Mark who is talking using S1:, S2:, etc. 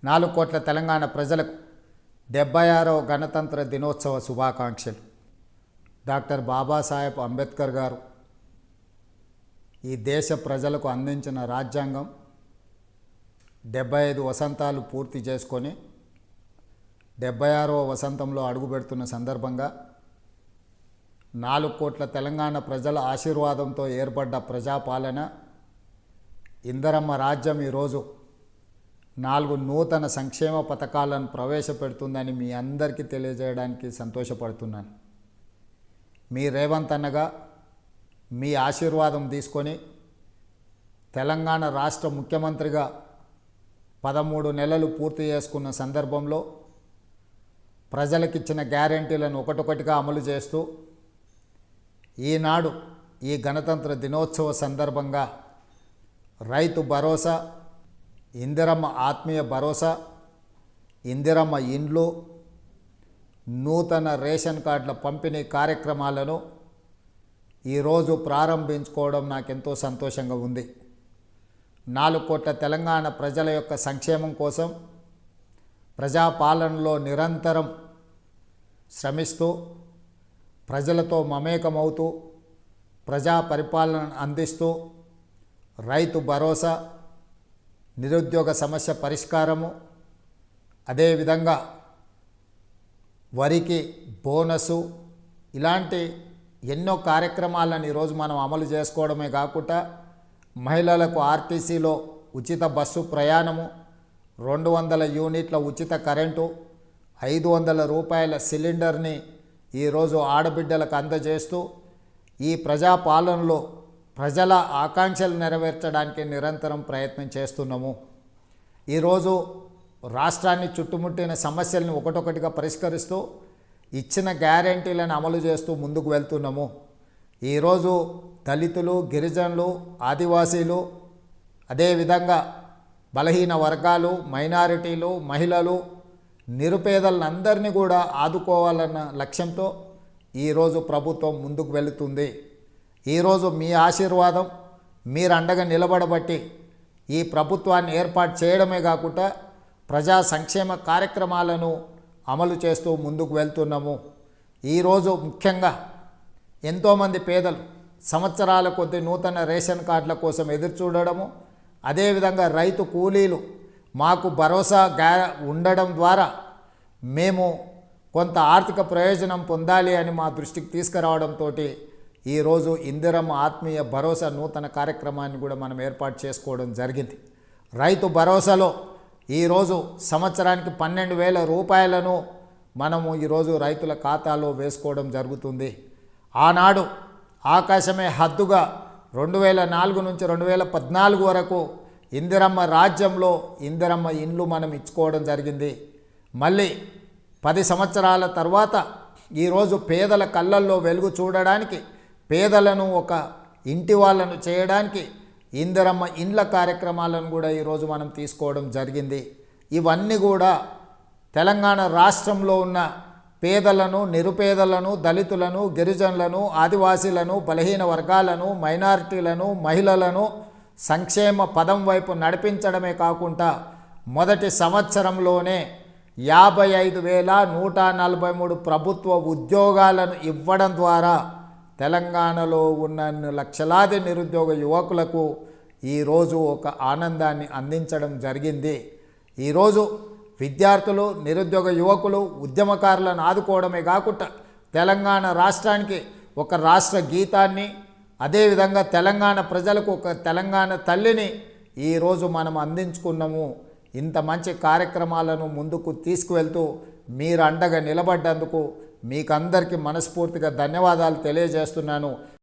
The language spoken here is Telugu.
S1: 4 కోట్ల తెలంగాణ ప్రజలకు 76వ గణతంత్ర దినోత్సవ శుభాకాంక్షలు. డాక్టర్ బాబాసాహెబ్ అంబేద్కర్ గారు ఈ దేశ ప్రజలకు అందించిన రాజ్యాంగం 75 వసంతాలు పూర్తి చేసుకొని 76వ వసంతంలో అడుగుపెడుతున్న సందర్భంగా 4 కోట్ల తెలంగాణ ప్రజల ఆశీర్వాదంతో ఏర్పడ్డ ప్రజాపాలన ఇందిరమ్మ రాజ్యం ఈరోజు 4 నూతన సంక్షేమ పథకాలను ప్రవేశపెడుతుందని మీ అందరికీ తెలియజేయడానికి సంతోషపడుతున్నాను. మీ రేవంత్ అన్నగా మీ ఆశీర్వాదం తీసుకొని తెలంగాణ రాష్ట్ర ముఖ్యమంత్రిగా 13 నెలలు పూర్తి చేసుకున్న సందర్భంలో ప్రజలకిచ్చిన గ్యారెంటీలను ఒకటొకటిగా అమలు చేస్తూ ఈనాడు ఈ గణతంత్ర దినోత్సవ సందర్భంగా రైతు భరోసా, ఇందిరమ్మ ఆత్మీయ భరోసా, ఇందిరమ్మ ఇండ్లు, నూతన రేషన్ కార్డుల పంపిణీ కార్యక్రమాలను ఈరోజు ప్రారంభించుకోవడం నాకెంతో సంతోషంగా ఉంది. 4 కోట్ల తెలంగాణ ప్రజల యొక్క సంక్షేమం కోసం ప్రజాపాలనలో నిరంతరం శ్రమిస్తూ ప్రజలతో మమేకమవుతూ ప్రజా పరిపాలన అందిస్తూ రైతు భరోసా, నిరుద్యోగ సమస్య పరిష్కారము, అదేవిధంగా వరికి బోనసు, ఇలాంటి ఎన్నో కార్యక్రమాలను ఈరోజు మనం అమలు చేసుకోవడమే కాకుండా మహిళలకు ఆర్టీసీలో ఉచిత బస్సు ప్రయాణము, 200 యూనిట్ల ఉచిత కరెంటు, 500 రూపాయల సిలిండర్ని ఈరోజు ఆడబిడ్డలకు అందజేస్తూ ఈ ప్రజాపాలనలో ప్రజల ఆకాంక్షలు నెరవేర్చడానికి నిరంతరం ప్రయత్నం చేస్తున్నాము. ఈరోజు రాష్ట్రాన్ని చుట్టుముట్టిన సమస్యలను ఒకటొకటిగా పరిష్కరిస్తూ ఇచ్చిన గ్యారెంటీలను అమలు చేస్తూ ముందుకు వెళ్తున్నాము. ఈరోజు దళితులు, గిరిజనులు, ఆదివాసీలు, అదేవిధంగా బలహీన వర్గాలు, మైనారిటీలు, మహిళలు, నిరుపేదలందరినీ కూడా ఆదుకోవాలన్న లక్ష్యంతో ఈరోజు ప్రభుత్వం ముందుకు వెళుతుంది. ఈరోజు మీ ఆశీర్వాదం, మీరు అండగా నిలబడబట్టి ఈ ప్రభుత్వాన్ని ఏర్పాటు చేయడమే కాకుండా ప్రజా సంక్షేమ కార్యక్రమాలను అమలు చేస్తూ ముందుకు వెళ్తున్నాము. ఈరోజు ముఖ్యంగా ఎంతోమంది పేదలు సంవత్సరాల కొద్ది నూతన రేషన్ కార్డుల కోసం ఎదురు చూడడము, అదేవిధంగా రైతు కూలీలు మాకు భరోసా ఉండడం ద్వారా మేము కొంత ఆర్థిక ప్రయోజనం పొందాలి అని మా దృష్టికి తీసుకురావడంతో ఈరోజు ఇందిరమ్మ ఆత్మీయ భరోసా నూతన కార్యక్రమాన్ని కూడా మనం ఏర్పాటు చేసుకోవడం జరిగింది. రైతు భరోసాలో ఈరోజు సంవత్సరానికి 12,000 రూపాయలను మనము ఈరోజు రైతుల ఖాతాలో వేసుకోవడం జరుగుతుంది. ఆనాడు ఆకాశమే హద్దుగా 2004 నుంచి 2014 వరకు ఇందిరమ్మ రాజ్యంలో ఇందిరమ్మ ఇండ్లు మనం ఇచ్చుకోవడం జరిగింది. మళ్ళీ 10 సంవత్సరాల తర్వాత ఈరోజు పేదల కళ్ళల్లో వెలుగు చూడడానికి, పేదలను ఒక ఇంటి వాళ్ళను చేయడానికి ఇందిరమ్మ ఇండ్ల కార్యక్రమాలను కూడా ఈరోజు మనం తీసుకోవడం జరిగింది. ఇవన్నీ కూడా తెలంగాణ రాష్ట్రంలో ఉన్న పేదలను, నిరుపేదలను, దళితులను, గిరిజనులను, ఆదివాసీలను, బలహీన వర్గాలను, మైనారిటీలను, మహిళలను సంక్షేమ పదం వైపు నడిపించడమే కాకుండా మొదటి సంవత్సరంలోనే 55,143 ప్రభుత్వ ఉద్యోగాలను ఇవ్వడం ద్వారా తెలంగాణలో ఉన్న లక్షలాది నిరుద్యోగ యువకులకు ఈరోజు ఒక ఆనందాన్ని అందించడం జరిగింది. ఈరోజు విద్యార్థులు, నిరుద్యోగ యువకులు, ఉద్యమకారులను ఆదుకోవడమే కాకుండా తెలంగాణ రాష్ట్రానికి ఒక రాష్ట్ర గీతాన్ని, అదేవిధంగా తెలంగాణ ప్రజలకు ఒక తెలంగాణ తల్లిని ఈరోజు మనం అందించుకున్నాము. ఇంత మంచి కార్యక్రమాలను ముందుకు తీసుకువెళ్తూ మీరు అండగా నిలబడ్డందుకు మీకు అందరికీ మనస్ఫూర్తిగా ధన్యవాదాలు తెలియజేస్తున్నాను.